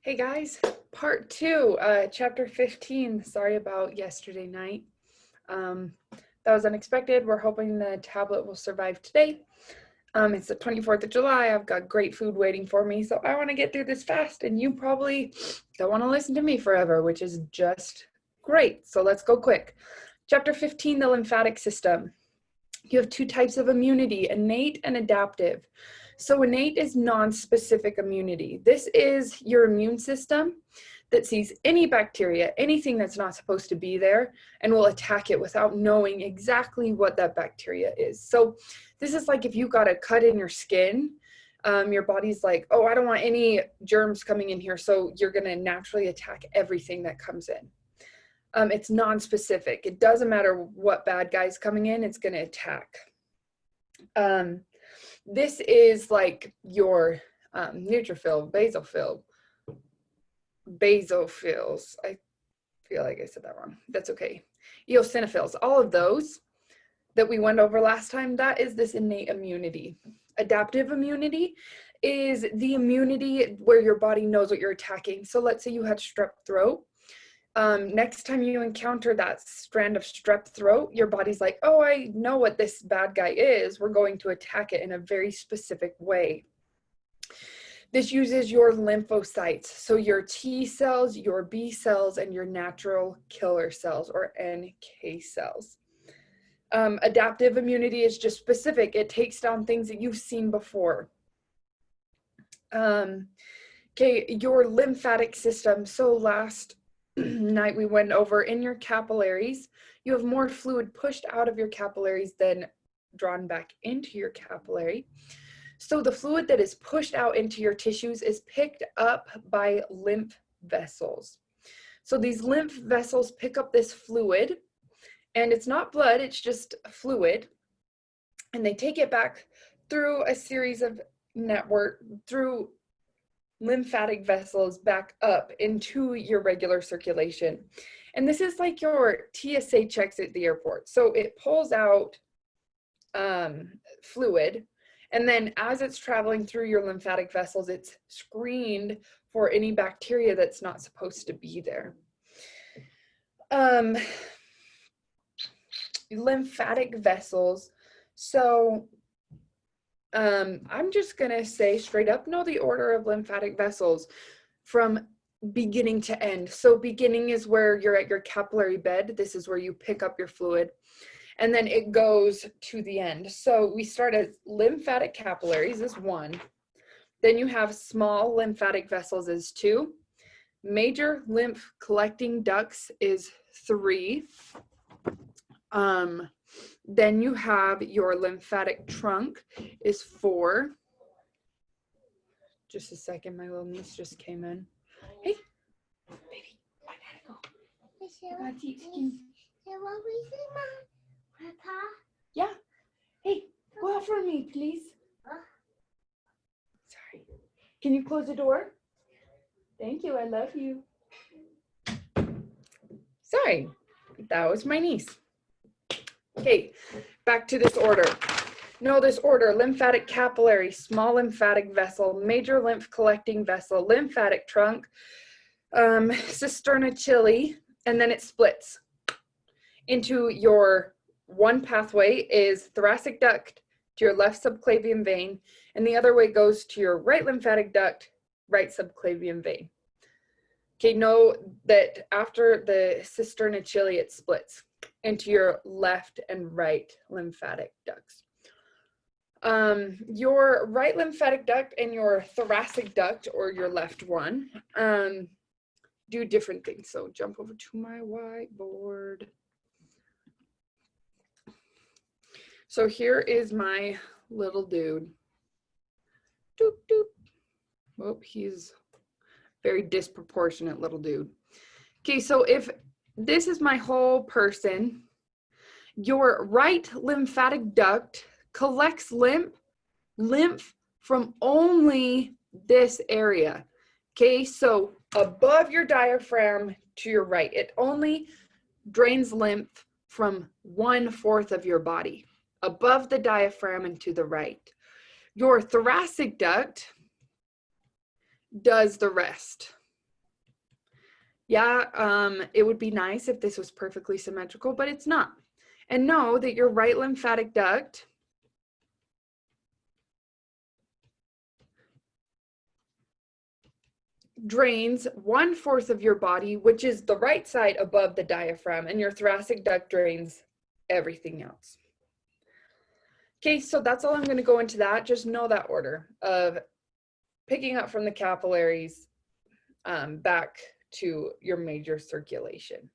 Hey guys, part 2, chapter 15. Sorry about yesterday night. That was unexpected. We're hoping the tablet will survive today. It's the 24th of July. I've got great food waiting for me, so I want to get through this fast, and you probably don't want to listen to me forever, which is just great. So let's go quick. Chapter 15, the lymphatic system. You have two types of immunity, innate and adaptive. So innate is non-specific immunity. This is your immune system that sees any bacteria, anything that's not supposed to be there, and will attack it without knowing exactly what that bacteria is. So this is like if you got a cut in your skin, your body's like, oh, I don't want any germs coming in here, so you're going to naturally attack everything that comes in. It's non-specific. It doesn't matter what bad guy's coming in, it's going to attack. This is like your neutrophil, basophils. I feel like I said that wrong. That's okay. Eosinophils, all of those that we went over last time, that is this innate immunity. Adaptive immunity is the immunity where your body knows what you're attacking. So let's say you had strep throat. Next time you encounter that strand of strep throat, your body's like, oh, I know what this bad guy is. We're going to attack it in a very specific way. This uses your lymphocytes, so your T cells, your B cells, and your natural killer cells, or NK cells. Adaptive immunity is just specific. It takes down things that you've seen before. Okay, your lymphatic system. So last night we went over in your capillaries, you have more fluid pushed out of your capillaries than drawn back into your capillary. So the fluid that is pushed out into your tissues is picked up by lymph vessels. So these lymph vessels pick up this fluid, and it's not blood, it's just fluid, and they take it back through a series of through lymphatic vessels back up into your regular circulation. And this is like your TSA checks at the airport. So it pulls out fluid, and then as it's traveling through your lymphatic vessels, it's screened for any bacteria that's not supposed to be there. Lymphatic vessels. So I'm just gonna say straight up, know the order of lymphatic vessels from beginning to end. So beginning is where you're at your capillary bed. This is where you pick up your fluid, and then it goes to the end. So we start as lymphatic capillaries is 1. Then you have small lymphatic vessels is 2. Major lymph collecting ducts is 3. Then you have your lymphatic trunk is 4. Just a second, my little niece just came in. Hey, baby, I gotta go. I gotta teach you. Yeah. Hey, go out for me, please. Sorry. Can you close the door? Thank you. I love you. Sorry, that was my niece. Okay, back to this order. Know this order: lymphatic capillary, small lymphatic vessel, major lymph collecting vessel, lymphatic trunk, cisterna chili, and then it splits into your one pathway is thoracic duct to your left subclavian vein, and the other way goes to your right lymphatic duct, right subclavian vein. Okay, know that after the cisterna chili, it splits into your left and right lymphatic ducts. Your right lymphatic duct and your thoracic duct, or your left one, do different things. So jump over to my whiteboard. So here is my little dude. Doop, doop. Oh, he's very disproportionate little dude. Okay, so if this is my whole person, your right lymphatic duct collects lymph from only this area. Okay, so above your diaphragm to your right, it only drains lymph from 1/4 of your body, above the diaphragm and to the right. Your thoracic duct does the rest. Yeah, it would be nice if this was perfectly symmetrical, but it's not. And know that your right lymphatic duct drains 1/4 of your body, which is the right side above the diaphragm, and your thoracic duct drains everything else. Okay, so that's all I'm going to go into that. Just know that order of picking up from the capillaries back to your major circulation.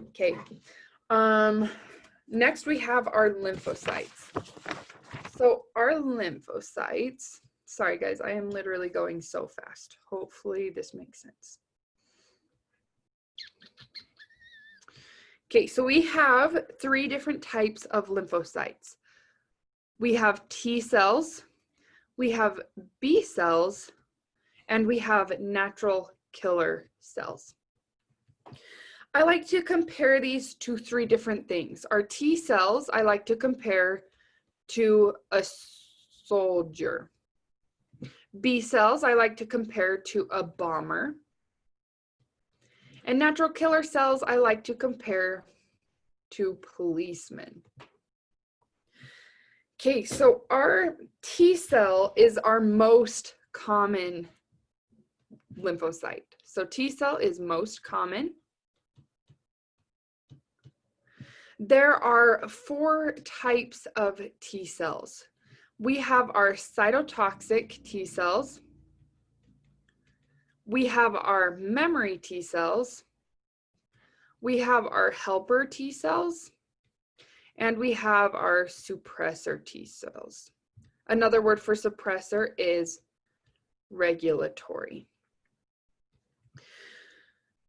Okay, next we have our lymphocytes. So our lymphocytes, sorry guys, I am literally going so fast. Hopefully this makes sense. Okay, so we have 3 different types of lymphocytes. We have T cells, we have B cells, and we have natural killer cells. I like to compare these to 3 different things. Our T cells, I like to compare to a soldier. B cells, I like to compare to a bomber. And natural killer cells, I like to compare to policemen. Okay, so our T cell is our most common lymphocyte. So T cell is most common. There are 4 types of T cells. We have our cytotoxic T cells. We have our memory T cells. We have our helper T cells. And we have our suppressor T cells. Another word for suppressor is regulatory.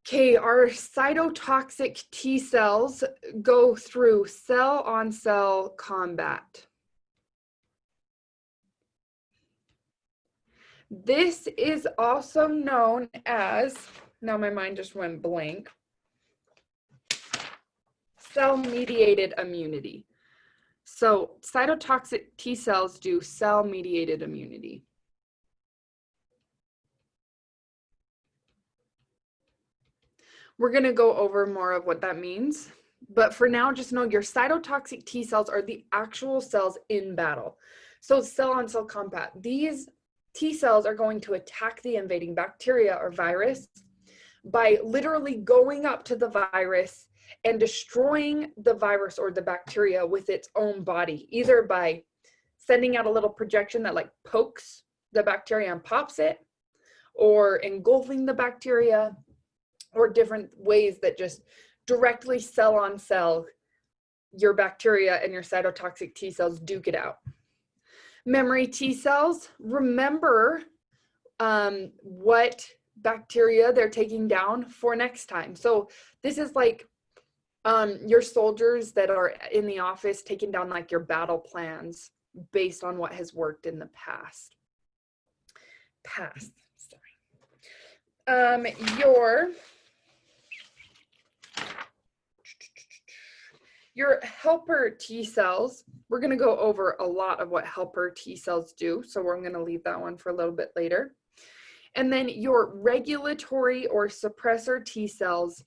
Okay, our cytotoxic T cells go through cell-on-cell combat. This is also known as, now my mind just went blank, cell-mediated immunity. So cytotoxic T cells do cell-mediated immunity. We're going to go over more of what that means. But for now, just know your cytotoxic T cells are the actual cells in battle. So cell-on-cell combat. These T cells are going to attack the invading bacteria or virus by literally going up to the virus and destroying the virus or the bacteria with its own body, either by sending out a little projection that like pokes the bacteria and pops it, or engulfing the bacteria, or different ways that just directly cell on cell, your bacteria and your cytotoxic T cells duke it out. Memory T cells remember what bacteria they're taking down for next time. So this is like your soldiers that are in the office taking down like your battle plans based on what has worked in the past. Your helper T cells, we're going to go over a lot of what helper T cells do, so we're going to leave that one for a little bit later. And then your regulatory or suppressor T cells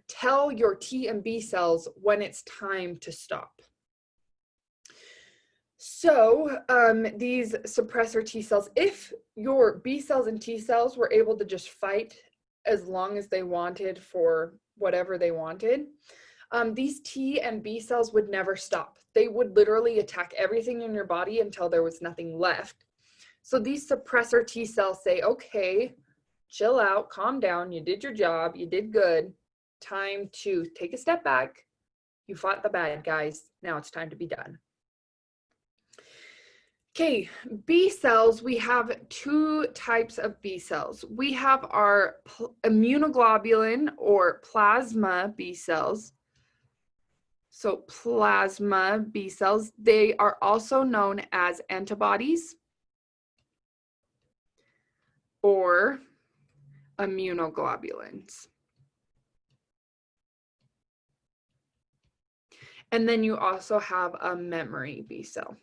tell your T and B cells when it's time to stop. So these suppressor T cells, if your B cells and T cells were able to just fight as long as they wanted for whatever they wanted, these T and B cells would never stop. They would literally attack everything in your body until there was nothing left. So these suppressor T cells say, okay, chill out, calm down, you did your job, you did good, time to take a step back, you fought the bad guys, now it's time to be done. Okay, B cells, we have 2 types of B cells. We have our immunoglobulin or plasma B cells. So plasma B cells, they are also known as antibodies or immunoglobulins. And then you also have a memory B cell.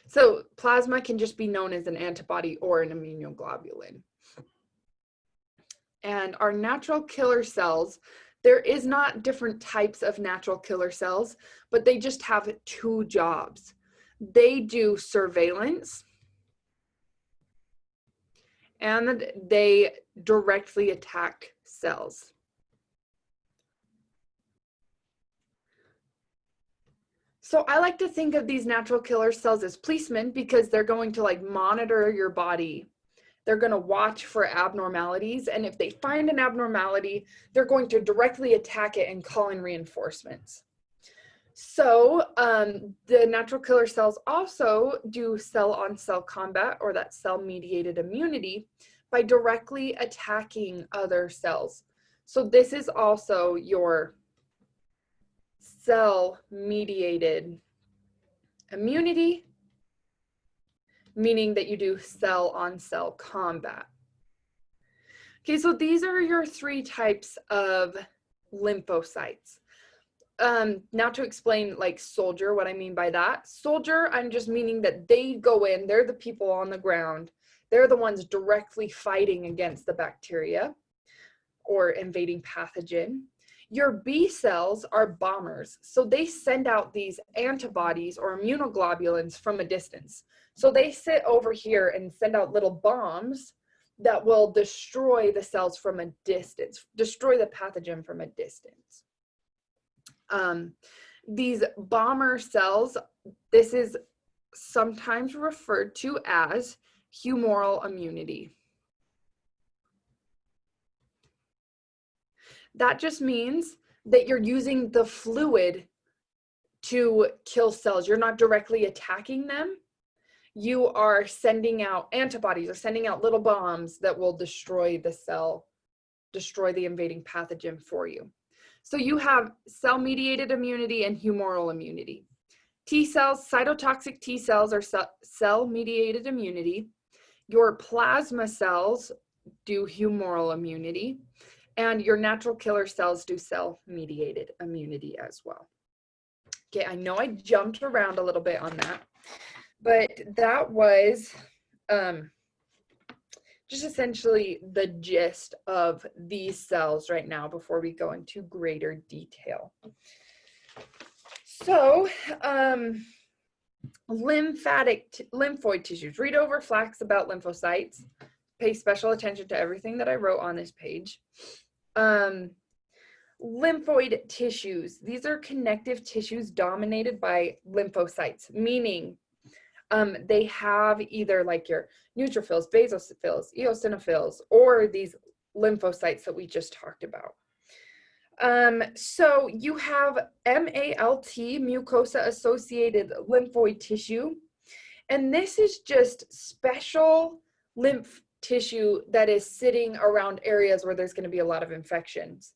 So plasma can just be known as an antibody or an immunoglobulin. And our natural killer cells, there is not different types of natural killer cells, but they just have two jobs. They do surveillance and they directly attack cells. So I like to think of these natural killer cells as policemen because they're going to like monitor your body. They're going to watch for abnormalities. And if they find an abnormality, they're going to directly attack it and call in reinforcements. So the natural killer cells also do cell-on-cell combat, or that cell-mediated immunity, by directly attacking other cells. So this is also your cell-mediated immunity, meaning that you do cell-on-cell combat. Okay, so these are your three types of lymphocytes. Now to explain like soldier, what I mean by that. Soldier, I'm just meaning that they go in, they're the people on the ground. They're the ones directly fighting against the bacteria or invading pathogen. Your B cells are bombers. So they send out these antibodies or immunoglobulins from a distance. So they sit over here and send out little bombs that will destroy the cells from a distance, destroy the pathogen from a distance. These bomber cells, this is sometimes referred to as humoral immunity. That just means that you're using the fluid to kill cells. You're not directly attacking them. You are sending out antibodies or sending out little bombs that will destroy the cell, destroy the invading pathogen for you. So you have cell-mediated immunity and humoral immunity. T cells, cytotoxic T cells are cell-mediated immunity. Your plasma cells do humoral immunity, and your natural killer cells do cell-mediated immunity as well. Okay, I know I jumped around a little bit on that, but that was just essentially the gist of these cells right now before we go into greater detail. So, lymphoid tissues. Read over facts about lymphocytes. Pay special attention to everything that I wrote on this page. Lymphoid tissues. These are connective tissues dominated by lymphocytes, meaning they have either like your neutrophils, basophils, eosinophils, or these lymphocytes that we just talked about. So you have MALT, mucosa-associated lymphoid tissue, and this is just special lymph tissue that is sitting around areas where there's going to be a lot of infections.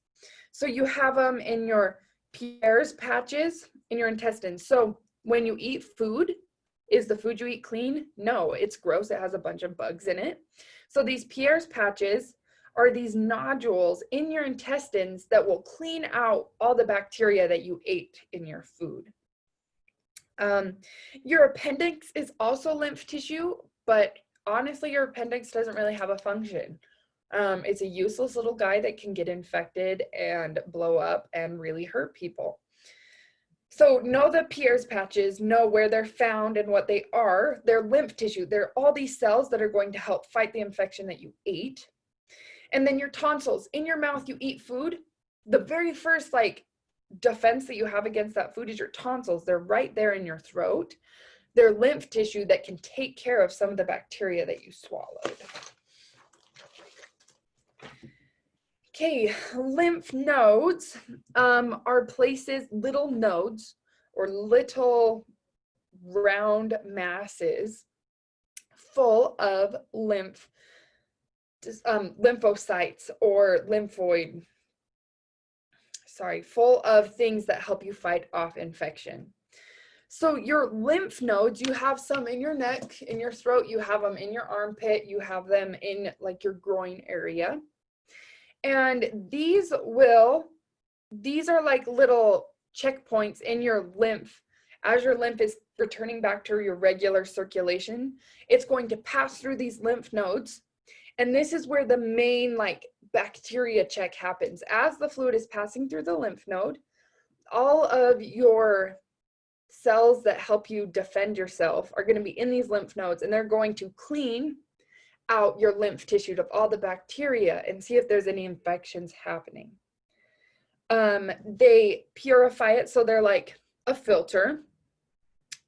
So you have them in your Pierre's patches in your intestines. So when you eat food, is the food you eat clean? No, it's gross. It has a bunch of bugs in it. So these Pierre's patches are these nodules in your intestines that will clean out all the bacteria that you ate in your food. Your appendix is also lymph tissue, but honestly, your appendix doesn't really have a function. It's a useless little guy that can get infected and blow up and really hurt people. So know the Pierre's patches, know where they're found and what they are. They're lymph tissue. They're all these cells that are going to help fight the infection that you ate. And then your tonsils. In your mouth, you eat food. The very first defense that you have against that food is your tonsils. They're right there in your throat. They're lymph tissue that can take care of some of the bacteria that you swallowed. Okay, lymph nodes are places, little nodes or little round masses full of lymphocytes or full of things that help you fight off infection. So your lymph nodes, you have some in your neck, in your throat, you have them in your armpit, you have them in like your groin area. And these are like little checkpoints in your lymph. As your lymph is returning back to your regular circulation, it's going to pass through these lymph nodes And this is where the main like bacteria check happens. As the fluid is passing through the lymph node, all of your cells that help you defend yourself are going to be in these lymph nodes, and they're going to clean out your lymph tissue of all the bacteria and see if there's any infections happening. They purify it, so they're like a filter.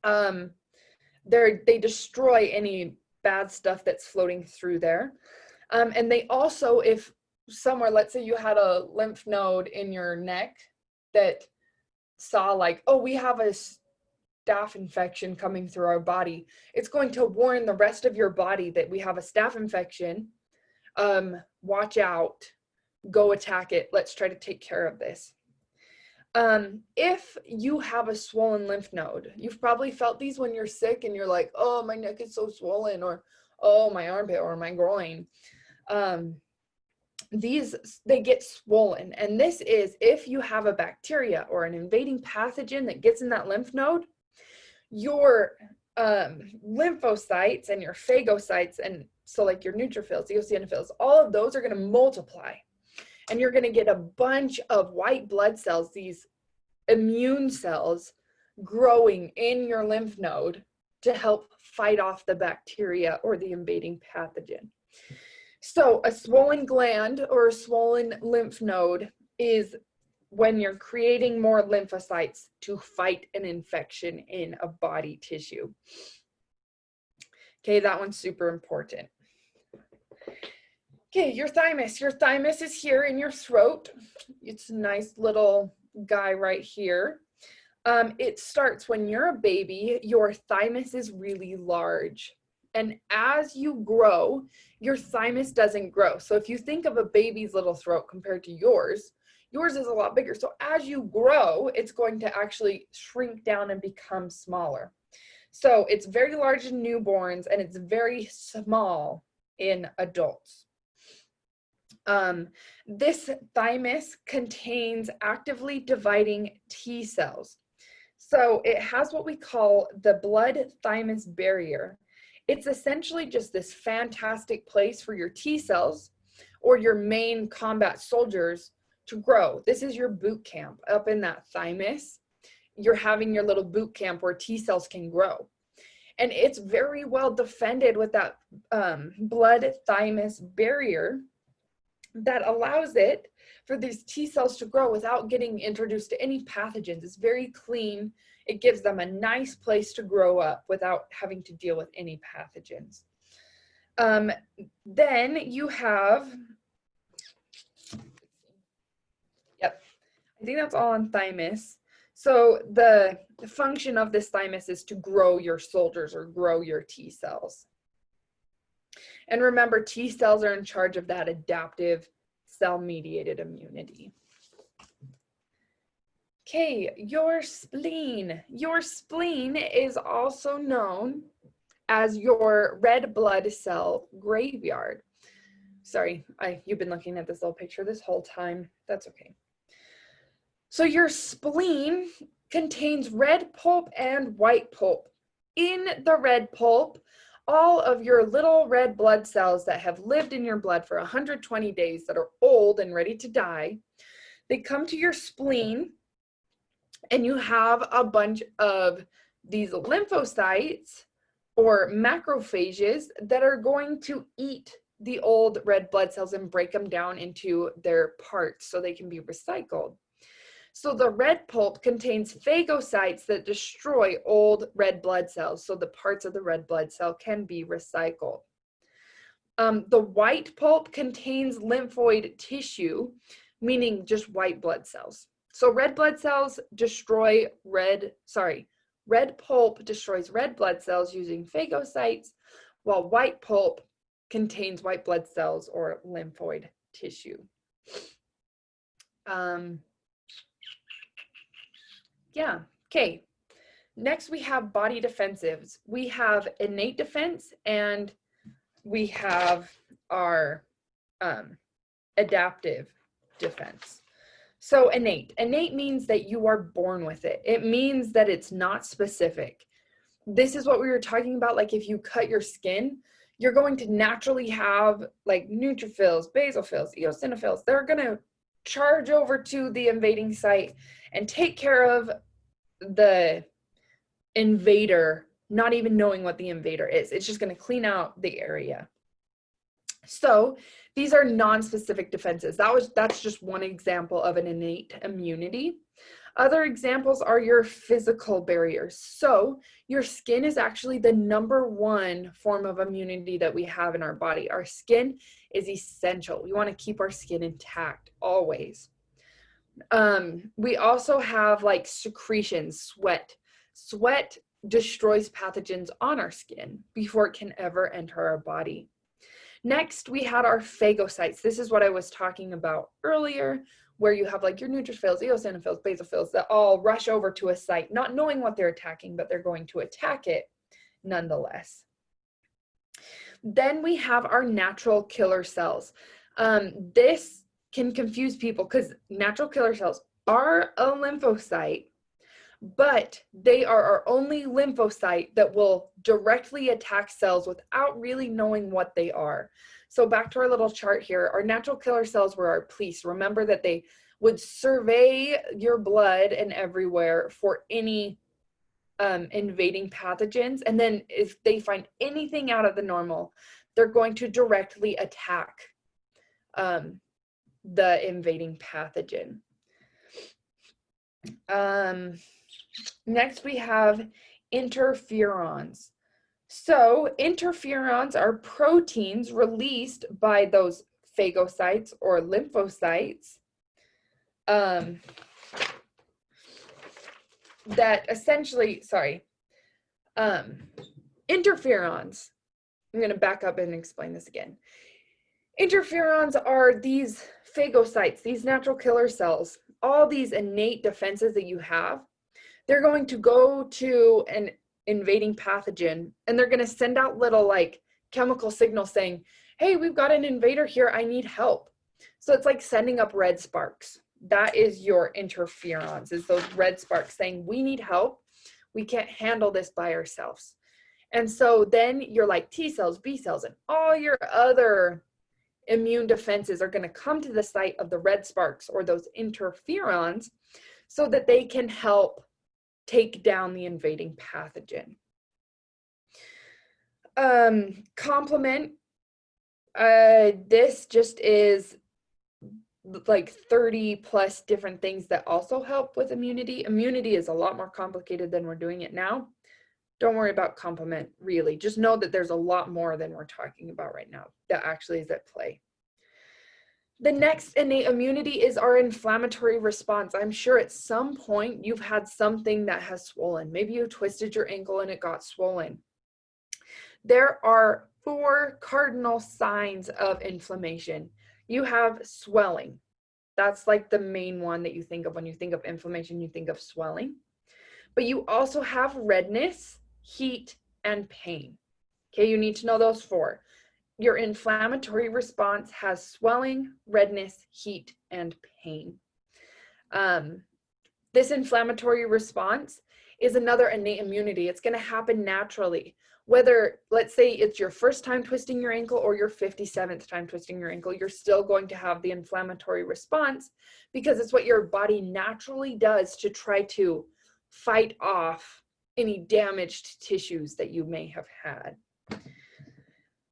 They destroy any bad stuff that's floating through there. And they also, if somewhere, let's say you had a lymph node in your neck that saw like, oh, we have a staph infection coming through our body, it's going to warn the rest of your body that we have a staph infection. Watch out, go attack it. Let's try to take care of this. If you have a swollen lymph node, you've probably felt these when you're sick and you're like, oh, my neck is so swollen, or oh, my armpit or my groin. They get swollen. And this is if you have a bacteria or an invading pathogen that gets in that lymph node, your lymphocytes and your phagocytes, and so like your neutrophils, eosinophils, all of those are going to multiply. And you're going to get a bunch of white blood cells, these immune cells, growing in your lymph node to help fight off the bacteria or the invading pathogen. So a swollen gland or a swollen lymph node is when you're creating more lymphocytes to fight an infection in a body tissue. Okay, that one's super important. Okay, your thymus. Your thymus is here in your throat. It's a nice little guy right here. It starts when you're a baby, your thymus is really large. And as you grow, your thymus doesn't grow. So if you think of a baby's little throat compared to yours is a lot bigger. So as you grow, it's going to actually shrink down and become smaller. So it's very large in newborns and it's very small in adults. This thymus contains actively dividing T cells. So it has what we call the blood-thymus barrier. It's essentially just this fantastic place for your T cells or your main combat soldiers to grow. This is your boot camp up in that thymus. You're having your little boot camp where T cells can grow. And it's very well defended with that blood-thymus barrier that allows it for these T cells to grow without getting introduced to any pathogens. It's very clean. It gives them a nice place to grow up without having to deal with any pathogens. Then you have, I think that's all on thymus. So the function of this thymus is to grow your soldiers or grow your T cells. And remember, T cells are in charge of that adaptive cell-mediated immunity. Okay, your spleen. Your spleen is also known as your red blood cell graveyard. Sorry, you've been looking at this little picture this whole time. That's okay. So your spleen contains red pulp and white pulp. In the red pulp, all of your little red blood cells that have lived in your blood for 120 days that are old and ready to die, they come to your spleen and you have a bunch of these lymphocytes or macrophages that are going to eat the old red blood cells and break them down into their parts so they can be recycled. So the red pulp contains phagocytes that destroy old red blood cells, so the parts of the red blood cell can be recycled. The white pulp contains lymphoid tissue, meaning just white blood cells. So red blood cells destroy red pulp destroys red blood cells using phagocytes, while white pulp contains white blood cells or lymphoid tissue. Yeah, okay. Next we have body defensives. We have innate defense and we have our adaptive defense. So innate means that you are born with it. It means that it's not specific. This is what we were talking about, like if you cut your skin, you're going to naturally have like neutrophils, basophils, eosinophils. They're going to charge over to the invading site and take care of the invader, not even knowing what the invader is. It's just going to clean out the area. So these are non-specific defenses. That's just one example of an innate immunity. Other examples are your physical barriers. So your skin is actually the number one form of immunity that we have in our body. Our skin is essential. We want to keep our skin intact always. We also have like secretions, sweat. Sweat destroys pathogens on our skin before it can ever enter our body. Next, we had our phagocytes. This is what I was talking about earlier, where you have like your neutrophils, eosinophils, basophils that all rush over to a site, not knowing what they're attacking, but they're going to attack it nonetheless. Then we have our natural killer cells. This can confuse people because natural killer cells are a lymphocyte, but they are our only lymphocyte that will directly attack cells without really knowing what they are. So back to our little chart here, our natural killer cells were our police. Remember that they would survey your blood and everywhere for any invading pathogens. And then if they find anything out of the normal, they're going to directly attack the invading pathogen. Next, we have interferons. So interferons are proteins released by those phagocytes or lymphocytes that essentially, interferons. I'm going to back up and explain this again. Interferons are these phagocytes, these natural killer cells, all these innate defenses that you have. They're going to go to an invading pathogen and they're going to send out little like chemical signals saying, hey, we've got an invader here, I need help. So it's like sending up red sparks. That is your interferons, is those red sparks saying, we need help. We can't handle this by ourselves. And so then you're like T cells, B cells, and all your other immune defenses are going to come to the site of the red sparks or those interferons so that they can help take down the invading pathogen. Complement, this just is like 30 plus different things that also help with immunity. Immunity is a lot more complicated than we're doing it now. Don't worry about complement, really. Just know that there's a lot more than we're talking about right now that actually is at play. The next innate immunity is our inflammatory response. I'm sure at some point you've had something that has swollen. Maybe you twisted your ankle and it got swollen. There are 4 cardinal signs of inflammation. You have swelling. That's like the main one that you think of when you think of inflammation, you think of swelling. But you also have redness, heat, and pain. Okay, you need to know those 4. Your inflammatory response has swelling, redness, heat, and pain. This inflammatory response is another innate immunity. It's going to happen naturally. Whether, let's say it's your first time twisting your ankle or your 57th time twisting your ankle, you're still going to have the inflammatory response because it's what your body naturally does to try to fight off any damaged tissues that you may have had.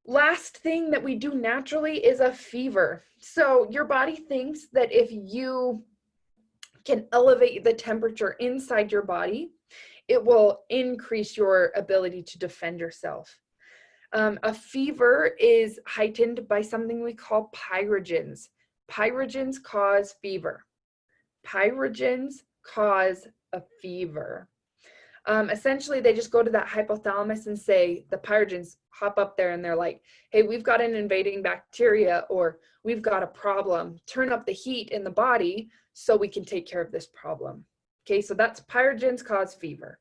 Last thing that we do naturally is a fever. So your body thinks that if you can elevate the temperature inside your body, it will increase your ability to defend yourself. A fever is heightened by something we call pyrogens. Pyrogens cause fever. Pyrogens cause a fever. Essentially, they just go to that hypothalamus and say, the pyrogens hop up there and they're like, hey, we've got an invading bacteria or we've got a problem. Turn up the heat in the body so we can take care of this problem. Okay, so that's pyrogens cause fever.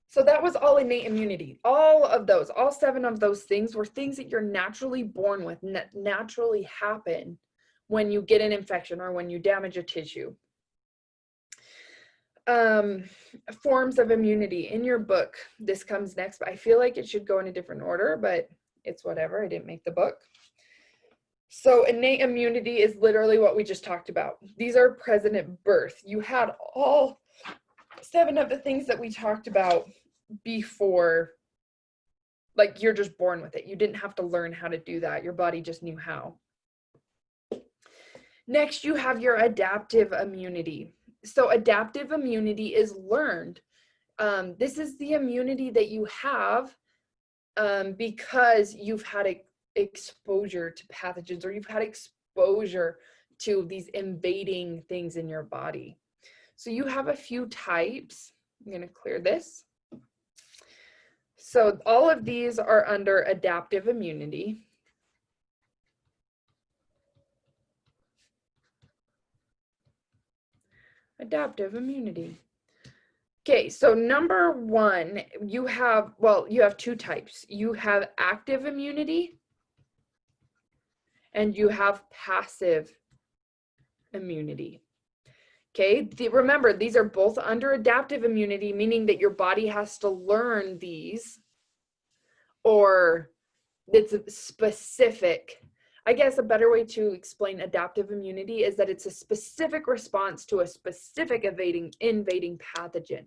So that was all innate immunity. All of those, all 7 of those things were things that you're naturally born with, naturally happen when you get an infection or when you damage a tissue. forms of immunity in your book. This comes next, but I feel like it should go in a different order, but it's whatever. I didn't make the book. So innate immunity is literally what we just talked about. These are present at birth. You had all 7 of the things that we talked about before, like you're just born with it. You didn't have to learn how to do that. Your body just knew how. Next, you have your adaptive immunity. So adaptive immunity is learned. This is the immunity that you have because you've had exposure to pathogens, or you've had exposure to these invading things in your body. So you have a few types. I'm going to clear this. So all of these are under adaptive immunity. Adaptive immunity. Okay, so number 1, you have 2 types. You have active immunity and you have passive immunity. Okay, remember, these are both under adaptive immunity, meaning that your body has to learn these, or it's a specific. I guess a better way to explain adaptive immunity is that it's a specific response to a specific invading pathogen.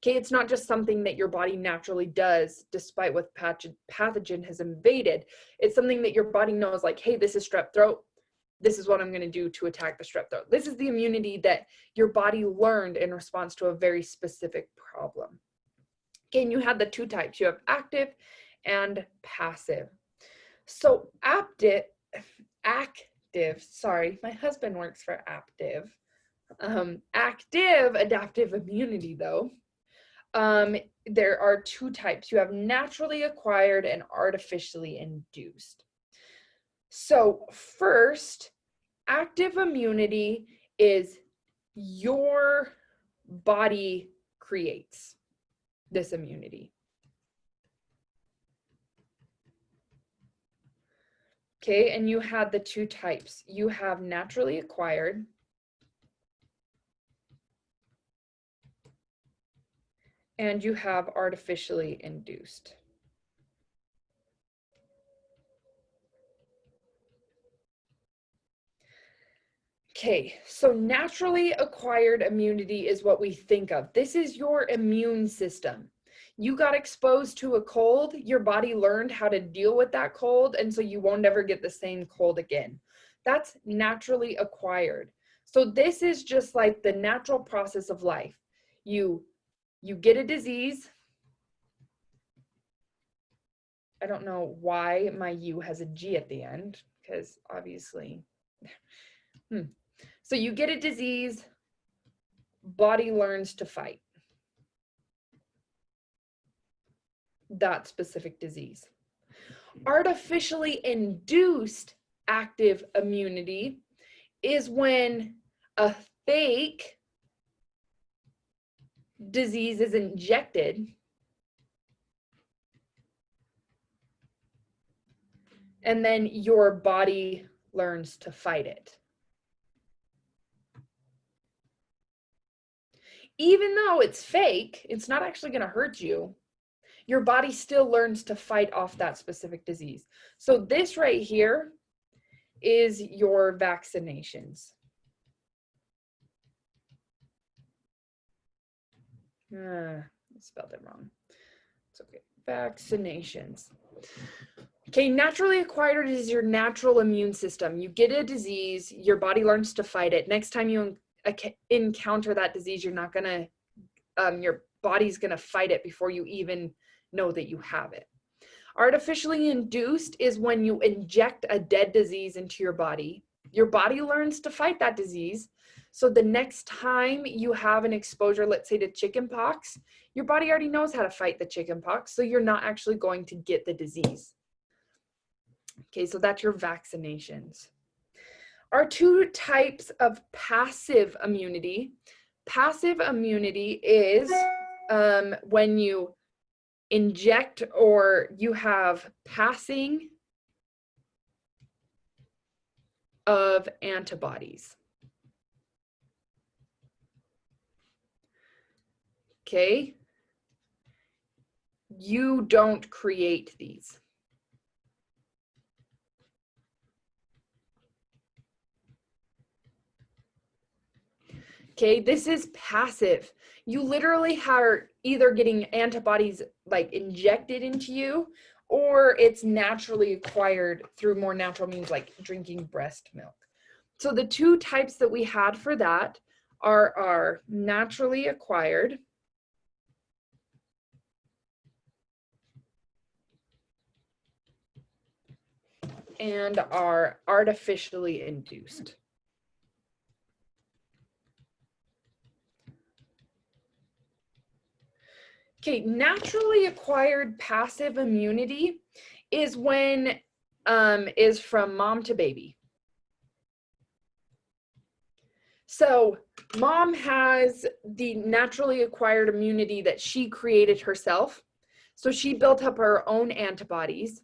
Okay, it's not just something that your body naturally does despite what pathogen has invaded. It's something that your body knows, like, hey, this is strep throat. This is what I'm going to do to attack the strep throat. This is the immunity that your body learned in response to a very specific problem. Okay, and you have the 2 types. You have active and passive. So active, sorry, my husband works for active. Active adaptive immunity, though, there are 2 types. You have naturally acquired and artificially induced. So first, active immunity is your body creates this immunity. Okay, and you had the 2 types. You have naturally acquired and you have artificially induced. Okay, so naturally acquired immunity is what we think of. This is your immune system. You got exposed to a cold, your body learned how to deal with that cold, and so you won't ever get the same cold again. That's naturally acquired. So this is just like the natural process of life. You get a disease. I don't know why my U has a G at the end, because obviously. So you get a disease, body learns to fight that specific disease. Artificially induced active immunity is when a fake disease is injected and then your body learns to fight it. Even though it's fake, it's not actually going to hurt you. Your body still learns to fight off that specific disease. So this right here is your vaccinations. I spelled it wrong. It's okay. Vaccinations. Okay, naturally acquired is your natural immune system. You get a disease, your body learns to fight it. Next time you encounter that disease, you're not gonna, your body's gonna fight it before you even know that you have it. Artificially induced is when you inject a dead disease into your body. Your body learns to fight that disease. So the next time you have an exposure, let's say to chickenpox, your body already knows how to fight the chickenpox, so you're not actually going to get the disease. Okay, so that's your vaccinations. Our 2 types of passive immunity. Passive immunity is when you inject or you have passing of antibodies. okay? You don't create these. Okay, this is passive. You literally are either getting antibodies like injected into you, or it's naturally acquired through more natural means like drinking breast milk. So the two types that we had for that are our naturally acquired and are artificially induced. Okay, naturally acquired passive immunity is when is from mom to baby. So mom has the naturally acquired immunity that she created herself. So she built up her own antibodies.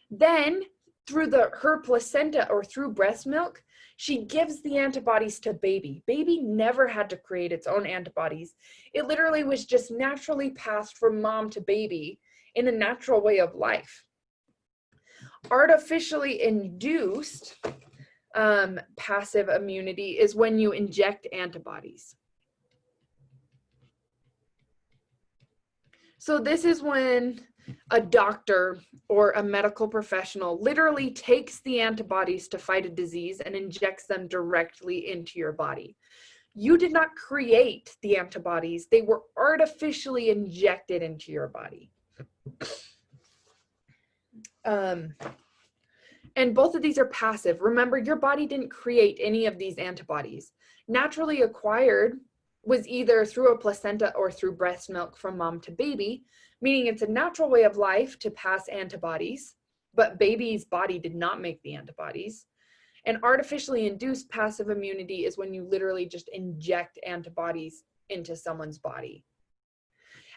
Then through her placenta or through breast milk, she gives the antibodies to baby. Baby never had to create its own antibodies. It literally was just naturally passed from mom to baby in a natural way of life. Artificially induced passive immunity is when you inject antibodies. So this is when a doctor or a medical professional literally takes the antibodies to fight a disease and injects them directly into your body. You did not create the antibodies. They were artificially injected into your body. And both of these are passive. Remember, your body didn't create any of these antibodies. Naturally acquired was either through a placenta or through breast milk from mom to baby, meaning it's a natural way of life to pass antibodies, but baby's body did not make the antibodies. And artificially induced passive immunity is when you literally just inject antibodies into someone's body.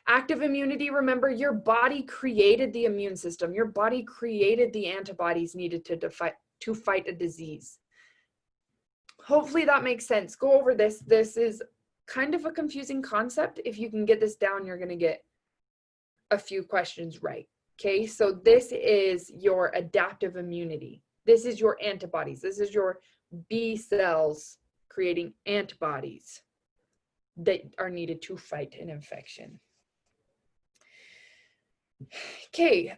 Active immunity, remember, your body created the immune system. Your body created the antibodies needed to fight a disease. Hopefully that makes sense. Go over this. This is kind of a confusing concept. If you can get this down, you're going to get a few questions right. Okay, so this is your adaptive immunity. This is your antibodies. This is your B cells creating antibodies that are needed to fight an infection. Okay,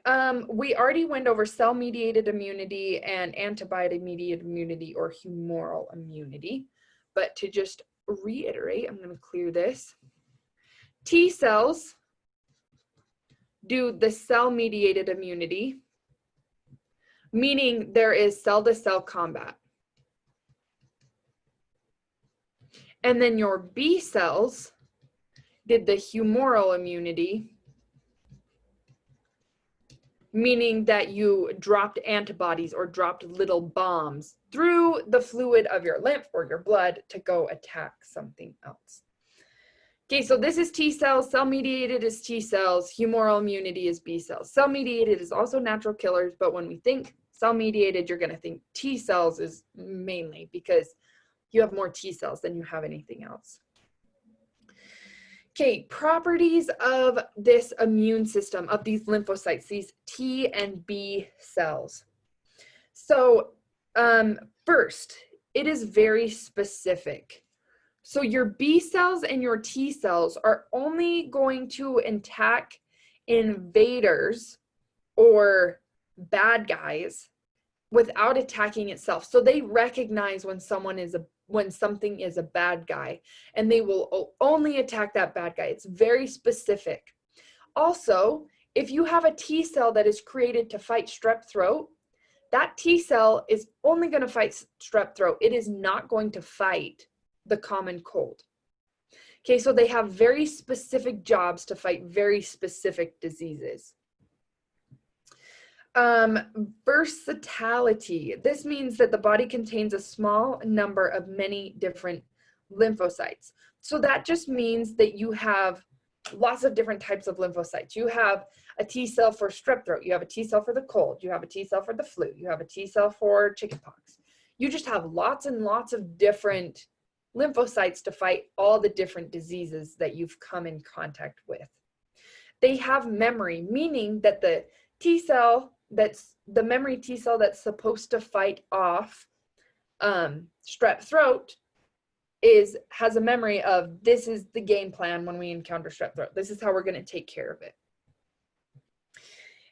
we already went over cell-mediated immunity and antibody-mediated immunity or humoral immunity, but to just reiterate, I'm going to clear this. T cells do the cell-mediated immunity, meaning there is cell-to-cell combat. And then your B cells did the humoral immunity, meaning that you dropped antibodies or dropped little bombs through the fluid of your lymph or your blood to go attack something else. Okay, so this is T cells, cell-mediated is T cells, humoral immunity is B cells. Cell-mediated is also natural killers, but when we think cell-mediated, you're gonna think T cells is mainly because you have more T cells than you have anything else. Okay, properties of this immune system, of these lymphocytes, these T and B cells. So first, it is very specific. So your B cells and your T cells are only going to attack invaders or bad guys without attacking itself. So they recognize when something is a bad guy, and they will only attack that bad guy. It's very specific. Also, if you have a T cell that is created to fight strep throat, that T cell is only going to fight strep throat. It is not going to fight the common cold. Okay, so they have very specific jobs to fight very specific diseases. Versatility. This means that the body contains a small number of many different lymphocytes. So that just means that you have lots of different types of lymphocytes. You have a T cell for strep throat. You have a T cell for the cold. You have a T cell for the flu. You have a T cell for chickenpox. You just have lots and lots of different lymphocytes to fight all the different diseases that you've come in contact with. They have memory, meaning that the T cell that's the memory T cell that's supposed to fight off strep throat has a memory of, this is the game plan when we encounter strep throat. This is how we're going to take care of it.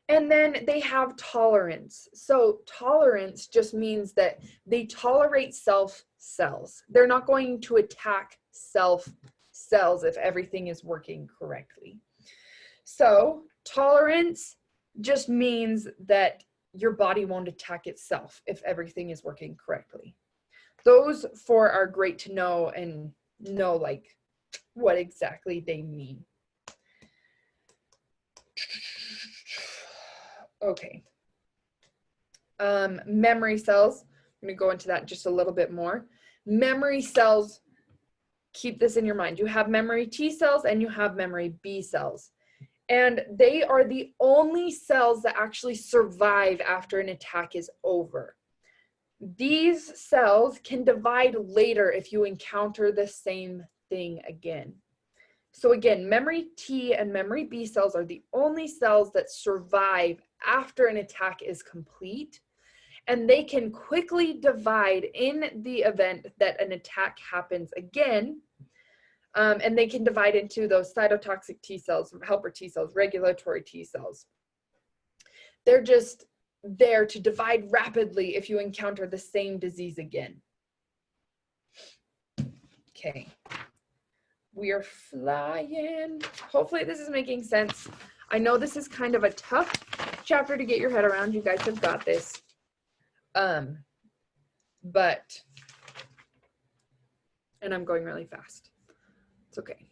And then they have tolerance. So tolerance just means that they tolerate self cells. They're not going to attack self cells if everything is working correctly. So tolerance just means that your body won't attack itself if everything is working correctly. Those four are great to know and know like what exactly they mean. Okay. Memory cells. I'm going to go into that just a little bit more. Memory cells, keep this in your mind. You have memory T cells and you have memory B cells. And they are the only cells that actually survive after an attack is over. These cells can divide later if you encounter the same thing again. So again, memory T and memory B cells are the only cells that survive after an attack is complete, and they can quickly divide in the event that an attack happens again. And they can divide into those cytotoxic T cells, helper T cells, regulatory T cells. They're just there to divide rapidly if you encounter the same disease again. Okay. We are flying. Hopefully this is making sense. I know this is kind of a tough chapter to get your head around. You guys have got this. And I'm going really fast. It's okay.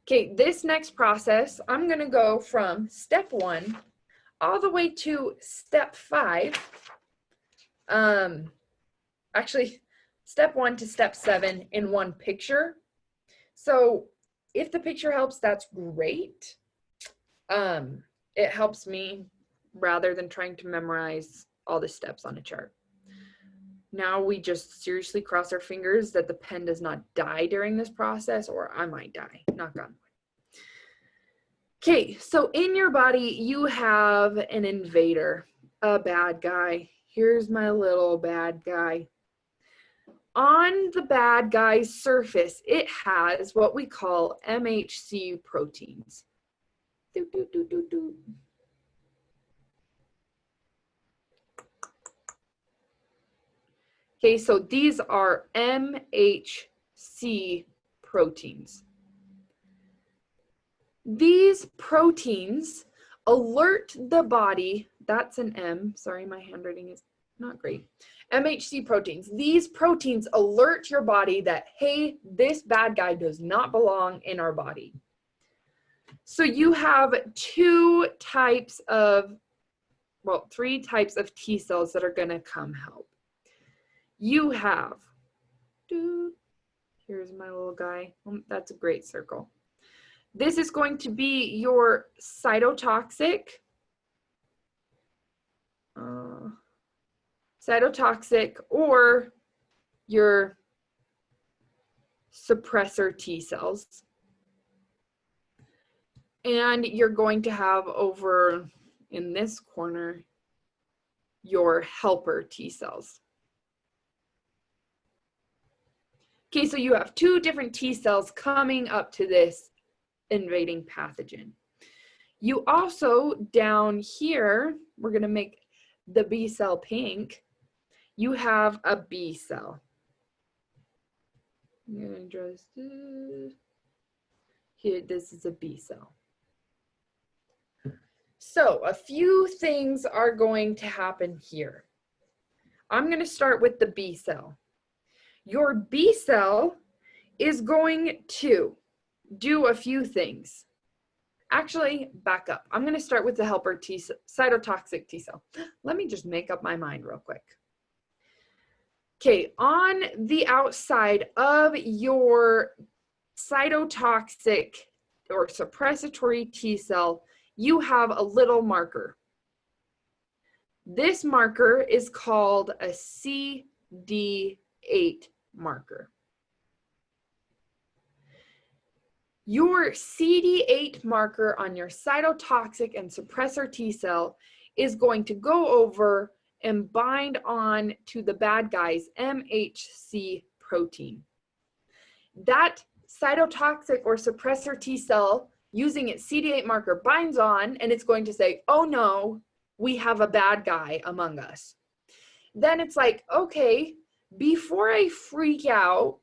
Okay, this next process, I'm going to go from step 1 all the way to step 5. Actually, step 1 to step 7 in one picture. So if the picture helps, that's great. It helps me rather than trying to memorize all the steps on a chart. Now we just seriously cross our fingers that the pen does not die during this process, or I might die, knock on wood. Okay, so in your body, you have an invader, a bad guy. Here's my little bad guy. On the bad guy's surface, it has what we call MHC proteins. Okay, so these are MHC proteins. These proteins alert the body, that's an M, sorry, my handwriting is not great. MHC proteins. These proteins alert your body that, hey, this bad guy does not belong in our body. So you have three types of T cells that are going to come help. You have, here's my little guy. That's a great circle. This is going to be your cytotoxic or your suppressor T cells. And you're going to have over in this corner your helper T cells. Okay, so you have 2 different T cells coming up to this invading pathogen. You also, down here, we're going to make the B cell pink, you have a B cell. I'm going to draw this. Here, this is a B cell. So a few things are going to happen here. I'm going to start with the B cell. Your B cell is going to do a few things. Actually, back up. I'm going to start with the helper T cell, cytotoxic T cell. Let me just make up my mind real quick. Okay, on the outside of your cytotoxic or suppressatory T cell, you have a little marker. This marker is called a CD8 marker. your CD8 marker on your cytotoxic and suppressor T cell is going to go over and bind on to the bad guy's MHC protein. That cytotoxic or suppressor T cell, using its CD8 marker, binds on, and it's going to say, oh no, we have a bad guy among us. Then it's like, okay, before I freak out,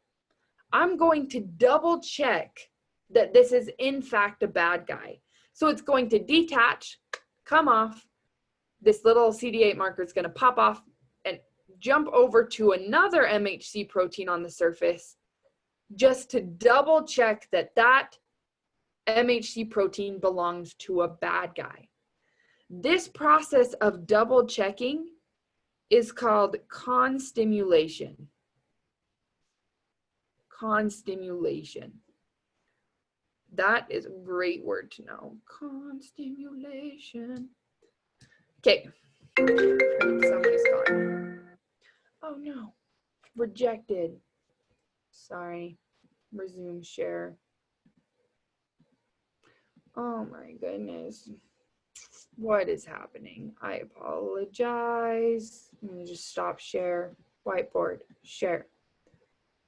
I'm going to double check that this is in fact a bad guy. So it's going to detach, come off, this little CD8 marker is going to pop off and jump over to another MHC protein on the surface just to double check that that MHC protein belongs to a bad guy. This process of double checking is called constimulation. Constimulation. That is a great word to know. Constimulation. Okay. Somebody's gone. Oh no. Rejected. Sorry. Resume share. Oh my goodness. What is happening? I apologize. Let me just stop share. Whiteboard. Share.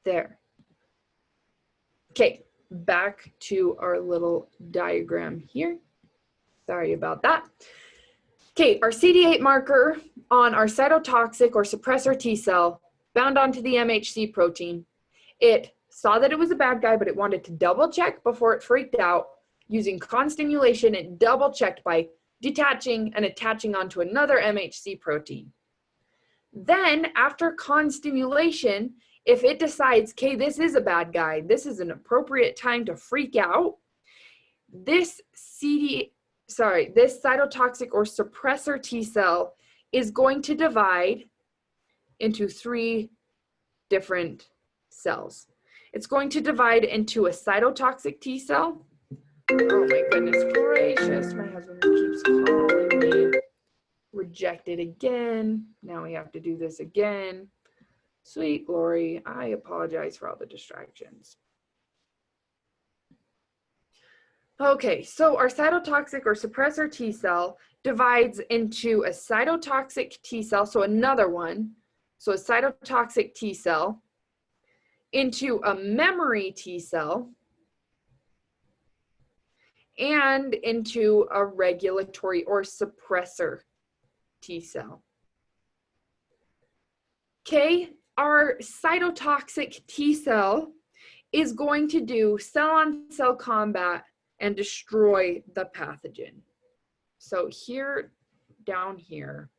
There. Okay. Back to our little diagram here. Sorry about that. Okay, our CD8 marker on our cytotoxic or suppressor T cell bound onto the MHC protein. It saw that it was a bad guy, but it wanted to double check before it freaked out. Using constimulation, it double checked by detaching and attaching onto another MHC protein. Then after constimulation, if it decides, okay, this is a bad guy, this is an appropriate time to freak out, this cytotoxic or suppressor T cell is going to divide into 3 different cells. It's going to divide into a cytotoxic T cell. Oh my goodness gracious, my husband keeps calling me. Rejected again. Now we have to do this again. Sweet glory, I apologize for all the distractions. Okay, so our cytotoxic or suppressor T cell divides into a cytotoxic T cell, so another one, so a cytotoxic T cell, into a memory T cell, and into a regulatory or suppressor T cell. Okay, our cytotoxic T cell is going to do cell-on-cell combat and destroy the pathogen. So here, down here,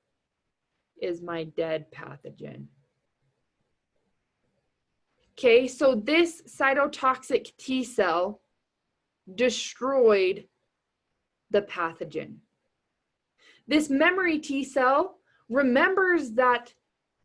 is my dead pathogen. Okay, so this cytotoxic T cell destroyed the pathogen. This memory T cell remembers that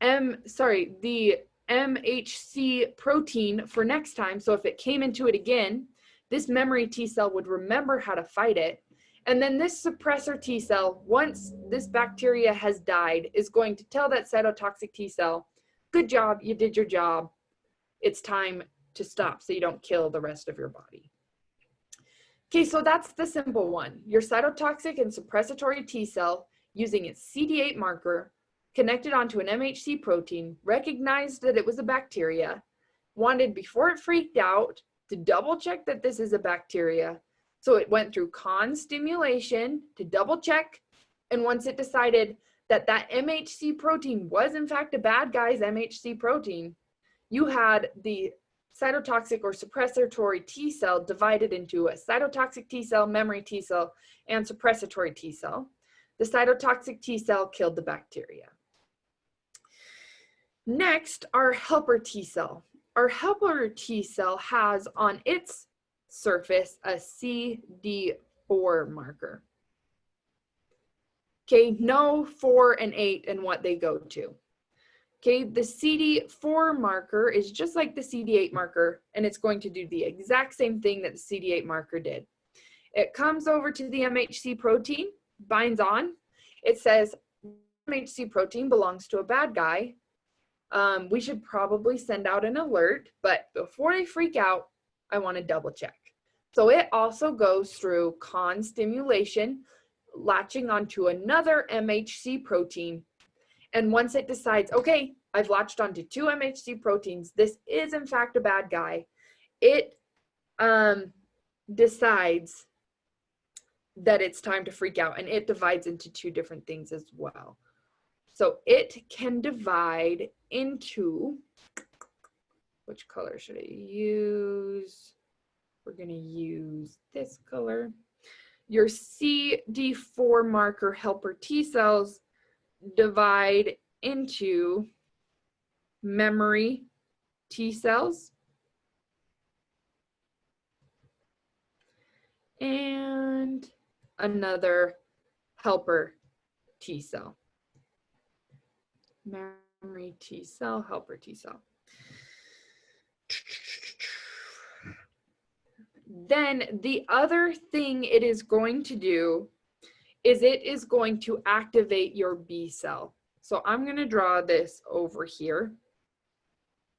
the MHC protein for next time. So if it came into it again, this memory T cell would remember how to fight it. And then this suppressor T cell, once this bacteria has died, is going to tell that cytotoxic T cell, good job, you did your job. It's time to stop so you don't kill the rest of your body. Okay, so that's the simple one. Your cytotoxic and suppressatory T cell, using its CD8 marker, connected onto an MHC protein, recognized that it was a bacteria, wanted, before it freaked out, to double check that this is a bacteria. So it went through constimulation to double check. And once it decided that that MHC protein was in fact a bad guy's MHC protein, you had the cytotoxic or suppressatory T cell divided into a cytotoxic T cell, memory T cell, and suppressatory T cell. The cytotoxic T cell killed the bacteria. Next, our helper T cell. Our helper T cell has on its surface a CD4 marker. Okay, no 4 and 8 and what they go to. Okay, the CD4 marker is just like the CD8 marker, and it's going to do the exact same thing that the CD8 marker did. It comes over to the MHC protein, binds on. It says, MHC protein belongs to a bad guy. We should probably send out an alert, but before I freak out, I want to double check. So it also goes through con-stimulation, latching onto another MHC protein. And once it decides, okay, I've latched onto two MHC proteins, this is in fact a bad guy, it decides that it's time to freak out, and it divides into two different things as well. So it can divide into, which color should I use? We're going to use this color. Your CD4 marker helper T cells divide into memory T cells and another helper T cell. Memory T cell, helper T cell. Then the other thing it is going to do is it is going to activate your B cell. So I'm going to draw this over here.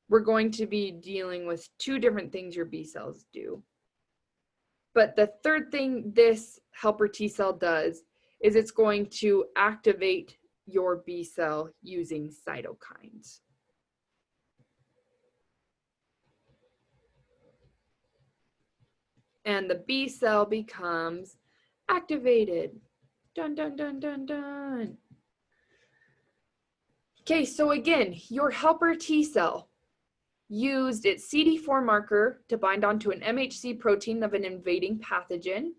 We're going to be dealing with two different things your B cells do. But the third thing this helper T cell does is it's going to activate your B cell using cytokines. And the B cell becomes activated. Dun, dun, dun, dun, dun. Okay, so again, your helper T cell used its CD4 marker to bind onto an MHC protein of an invading pathogen.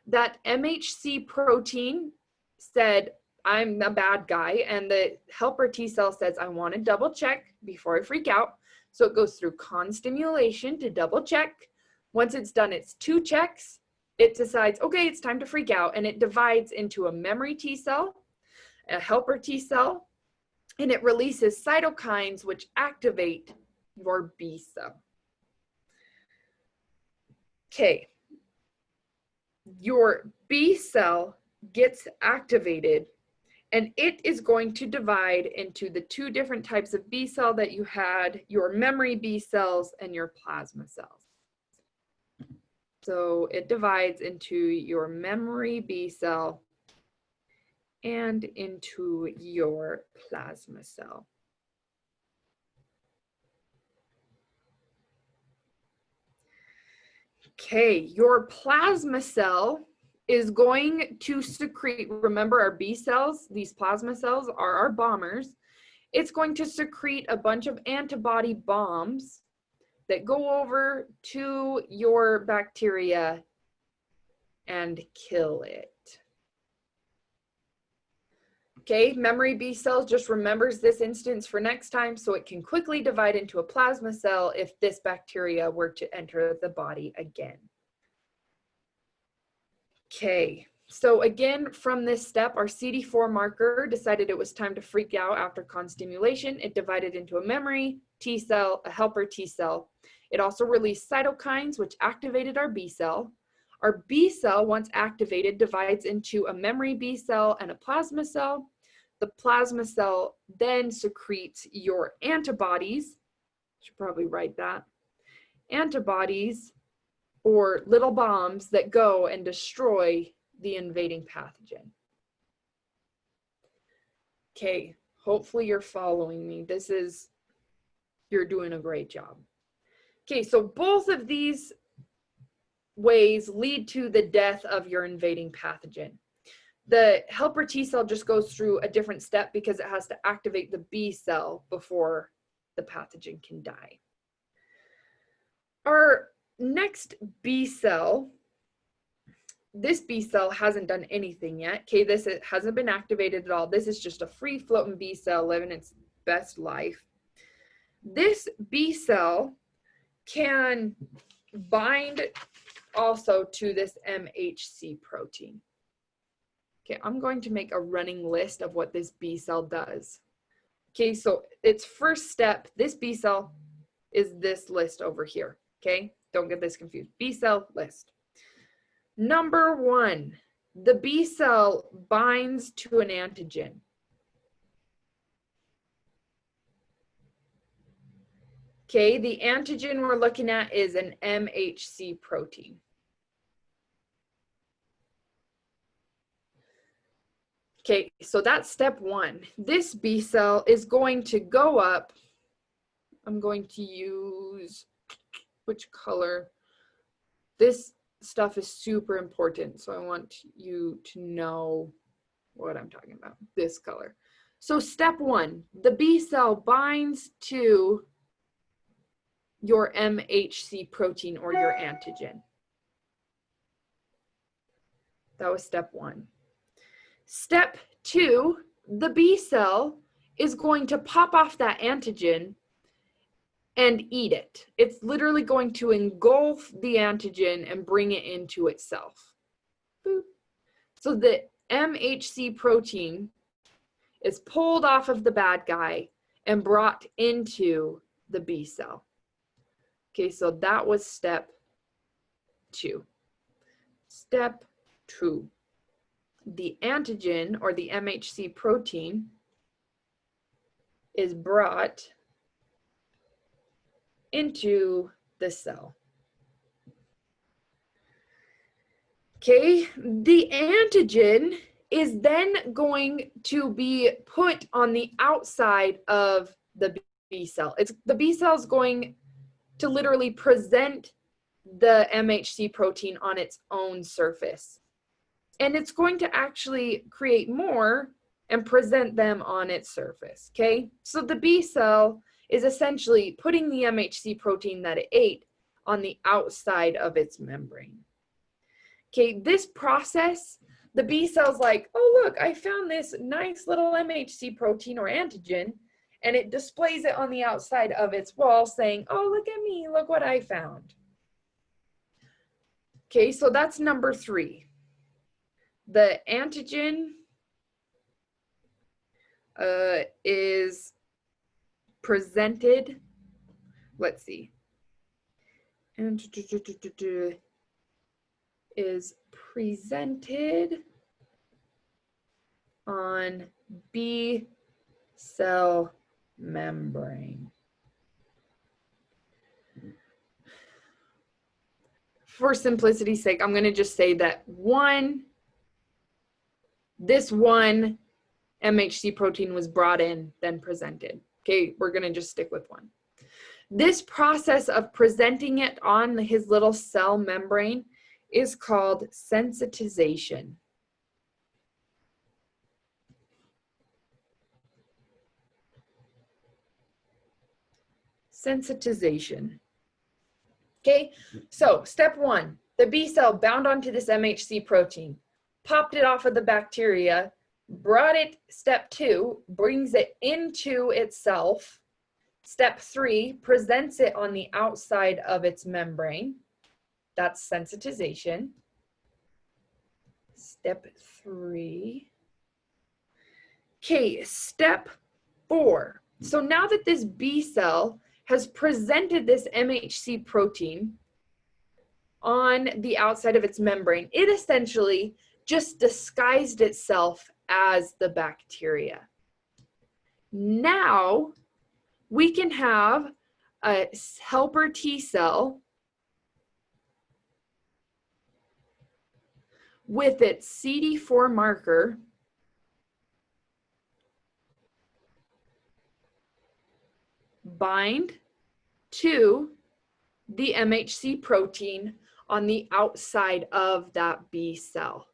That MHC protein said, I'm a bad guy, and the helper T cell says, I want to double check before I freak out. So it goes through con-stimulation to double check. Once it's done its two checks, it decides, okay, it's time to freak out, and it divides into a memory T cell, a helper T cell, and it releases cytokines which activate your B cell. Okay, your B cell gets activated, and it is going to divide into the two different types of B cell that you had, your memory B cells and your plasma cells. So it divides into your memory B cell and into your plasma cell. Okay, your plasma cell is going to secrete, remember our B cells, these plasma cells are our bombers. It's going to secrete a bunch of antibody bombs that go over to your bacteria and kill it. Okay, memory B cells just remembers this instance for next time, so it can quickly divide into a plasma cell if this bacteria were to enter the body again. Okay, so again, from this step, our CD4 marker decided it was time to freak out after con-stimulation. It divided into a memory T cell, a helper T cell. It also released cytokines, which activated our B cell. Our B cell, once activated, divides into a memory B cell and a plasma cell. The plasma cell then secretes your antibodies. Should probably write that. Antibodies, or little bombs that go and destroy the invading pathogen. Okay, hopefully you're following me. You're doing a great job. Okay, so both of these ways lead to the death of your invading pathogen. The helper T cell just goes through a different step because it has to activate the B cell before the pathogen can die. Our next B cell, this B cell hasn't done anything yet. Okay, this hasn't been activated at all. This is just a free floating B cell living its best life. This B cell can bind also to this MHC protein. Okay, I'm going to make a running list of what this B cell does. Okay, so its first step, this B cell is this list over here. Okay, don't get this confused. B cell list. Number 1, the B cell binds to an antigen. Okay, the antigen we're looking at is an MHC protein. Okay, so that's step one. This B cell is going to go up. I'm going to use, which color? This stuff is super important, so I want you to know what I'm talking about, this color. So step one, the B cell binds to your MHC protein or your antigen. That was step one. Step two, the B cell is going to pop off that antigen and eat it. It's literally going to engulf the antigen and bring it into itself. Boop. So the MHC protein is pulled off of the bad guy and brought into the B cell. Okay, so that was step two. Step two, the antigen or the MHC protein is brought into the cell. Okay, the antigen is then going to be put on the outside of the B cell. The B cell is going to literally present the MHC protein on its own surface. And it's going to actually create more and present them on its surface, okay? So the B cell is essentially putting the MHC protein that it ate on the outside of its membrane. Okay, this process, the B cell's like, oh look, I found this nice little MHC protein or antigen, and it displays it on the outside of its wall saying, oh, look at me, look what I found. Okay, so that's number three. The antigen is presented, let's see, and is presented on B cell membrane. For simplicity's sake, I'm going to just say that this one MHC protein was brought in, then presented. Okay, we're going to just stick with one. This process of presenting it on his little cell membrane is called sensitization. Sensitization. Okay, so step one, the B cell bound onto this MHC protein, popped it off of the bacteria, brought it, step two, brings it into itself. Step three, presents it on the outside of its membrane. That's sensitization. Step three. Okay, step four. So now that this B cell has presented this MHC protein on the outside of its membrane, it essentially just disguised itself as the bacteria. Now we can have a helper T cell with its CD4 marker bind to the MHC protein on the outside of that B cell.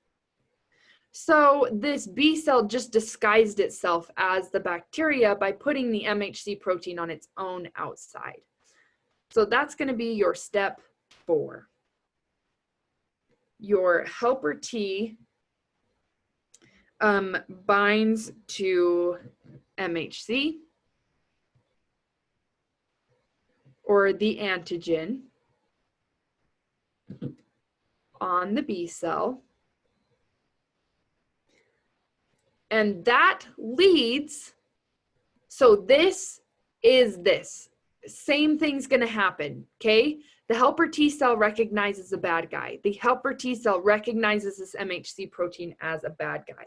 So this B cell just disguised itself as the bacteria by putting the MHC protein on its own outside. So that's going to be your step four. Your helper T binds to MHC or the antigen on the B cell. And that leads, so this is this. Same thing's going to happen, okay? The helper T cell recognizes a bad guy. The helper T cell recognizes this MHC protein as a bad guy.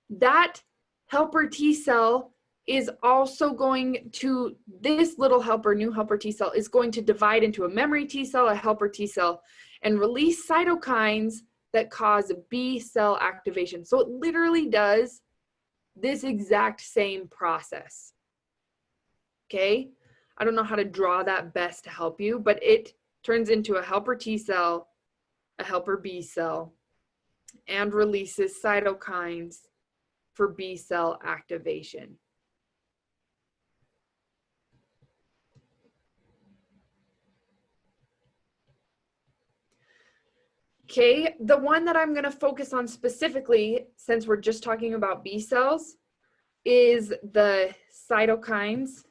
That helper T cell is also going to, this little helper, new helper T cell, is going to divide into a memory T cell, a helper T cell, and release cytokines that cause B cell activation. So it literally does this exact same process. Okay? I don't know how to draw that best to help you, but it turns into a helper T cell, a helper B cell, and releases cytokines for B cell activation. Okay, the one that I'm going to focus on specifically, since we're just talking about B cells, is the cytokines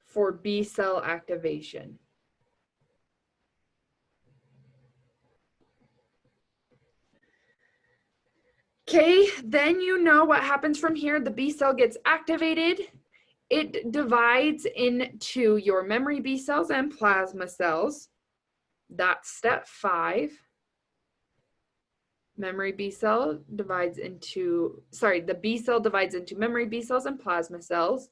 for B cell activation. Okay, then you know what happens from here. The B cell gets activated. It divides into your memory B cells and plasma cells. That's step 5. Memory B cell divides into, the B cell divides into memory B cells and plasma cells.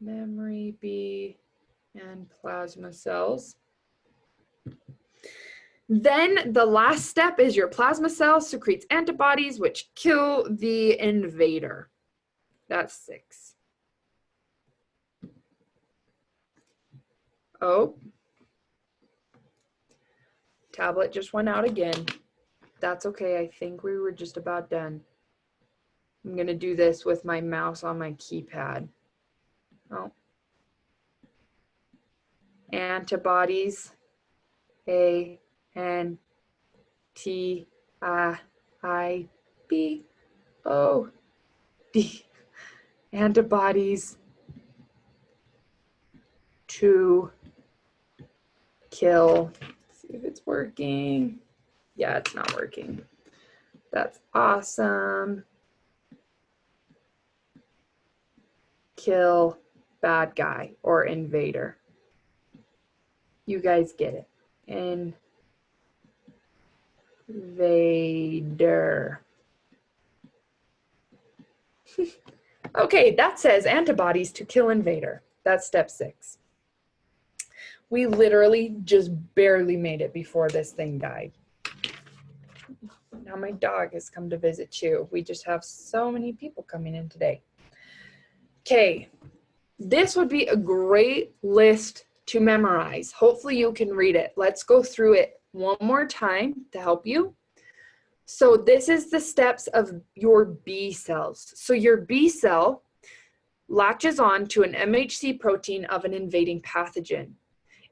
Memory B and plasma cells. Then the last step is your plasma cell secretes antibodies which kill the invader. That's 6. Oh, tablet just went out again. That's okay. I think we were just about done. I'm going to do this with my mouse on my keypad. Oh. Antibodies. A N T I B O D. Antibodies to kill. Let's see if it's working. Yeah, it's not working. That's awesome. Kill bad guy or invader. You guys get it. Invader. Okay, that says antibodies to kill invader. That's step 6. We literally just barely made it before this thing died. Now my dog has come to visit too. We just have so many people coming in today. Okay, this would be a great list to memorize. Hopefully you can read it. Let's go through it one more time to help you. So this is the steps of your B cells. So your B cell latches on to an MHC protein of an invading pathogen.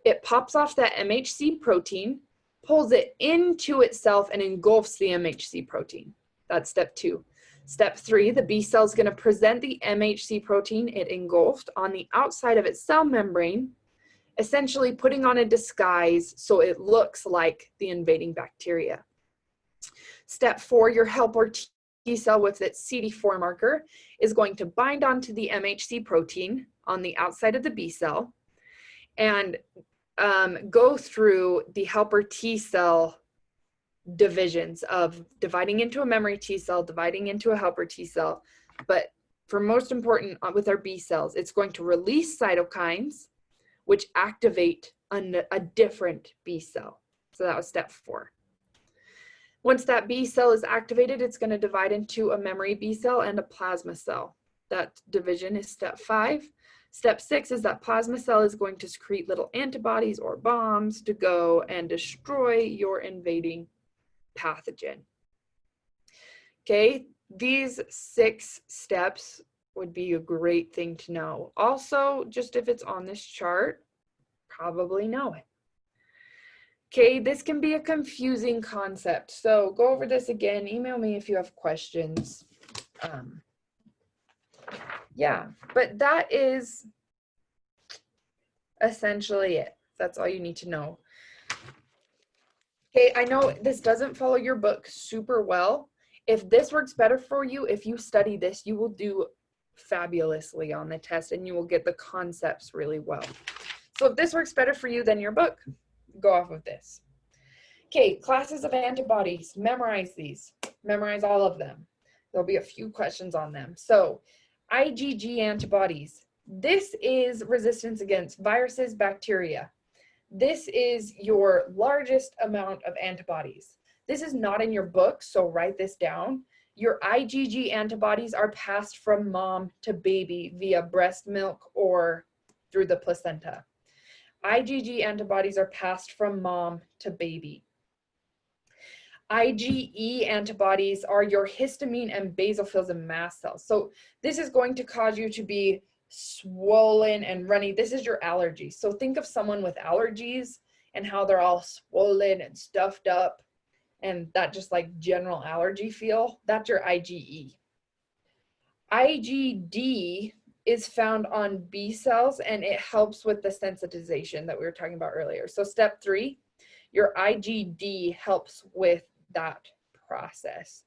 It pops off that MHC protein, pulls it into itself, and engulfs the MHC protein. That's step 2. Step 3, the B cell is going to present the MHC protein it engulfed on the outside of its cell membrane, essentially putting on a disguise so it looks like the invading bacteria. Step 4, your helper T cell with its CD4 marker is going to bind onto the MHC protein on the outside of the B cell and go through the helper T cell divisions of dividing into a memory T cell, dividing into a helper T cell. But for most important with our B cells, it's going to release cytokines which activate a different B cell. So that was step 4. Once that B cell is activated, it's going to divide into a memory B cell and a plasma cell. That division is step 5. Step 6 is that plasma cell is going to secrete little antibodies or bombs to go and destroy your invading pathogen. Okay, these 6 steps would be a great thing to know. Also, just if it's on this chart, probably know it. Okay, this can be a confusing concept. So go over this again. Email me if you have questions. Yeah, but that is essentially it. That's all you need to know. Okay, I know this doesn't follow your book super well. If this works better for you, if you study this, you will do fabulously on the test and you will get the concepts really well. So if this works better for you than your book, go off of this. Okay, classes of antibodies. Memorize these. Memorize all of them. There'll be a few questions on them. So IgG antibodies. This is resistance against viruses, bacteria. This is your largest amount of antibodies. This is not in your book, so write this down. Your IgG antibodies are passed from mom to baby via breast milk or through the placenta. IgG antibodies are passed from mom to baby. IgE antibodies are your histamine and basophils and mast cells. So this is going to cause you to be swollen and runny. This is your allergy. So think of someone with allergies and how they're all swollen and stuffed up and that just like general allergy feel. That's your IgE. IgD is found on B cells and it helps with the sensitization that we were talking about earlier. So step 3, your IgD helps with that process.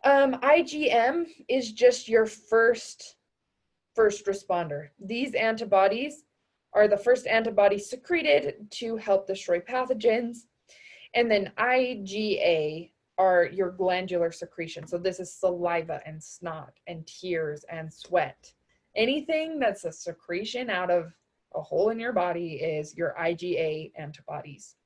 IgM is just your first responder. These antibodies are the first antibodies secreted to help destroy pathogens. And then IgA are your glandular secretion. So this is saliva and snot and tears and sweat. Anything that's a secretion out of a hole in your body is your IgA antibodies.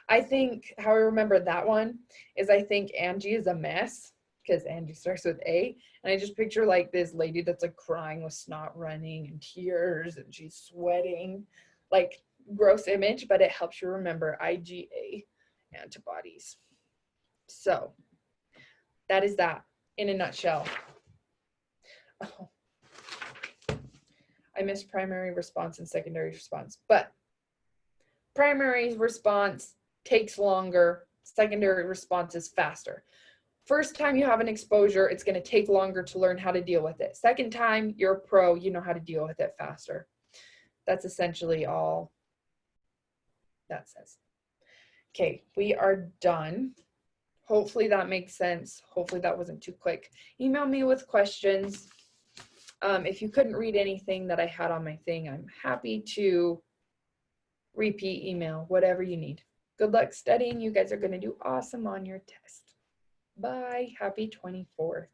I think how I remember that one is I think Angie is a mess because Angie starts with A. And I just picture like this lady that's like crying with snot running and tears and she's sweating. Like gross image, but it helps you remember IgA antibodies. So that is that in a nutshell. Oh, I missed primary response and secondary response, but primary response takes longer, secondary response is faster. First time you have an exposure, it's going to take longer to learn how to deal with it. Second time, you're a pro, you know how to deal with it faster. That's essentially all that says. Okay, we are done. Hopefully that makes sense. Hopefully that wasn't too quick. Email me with questions. If you couldn't read anything that I had on my thing, I'm happy to repeat email, whatever you need. Good luck studying. You guys are going to do awesome on your test. Bye. Happy 24th.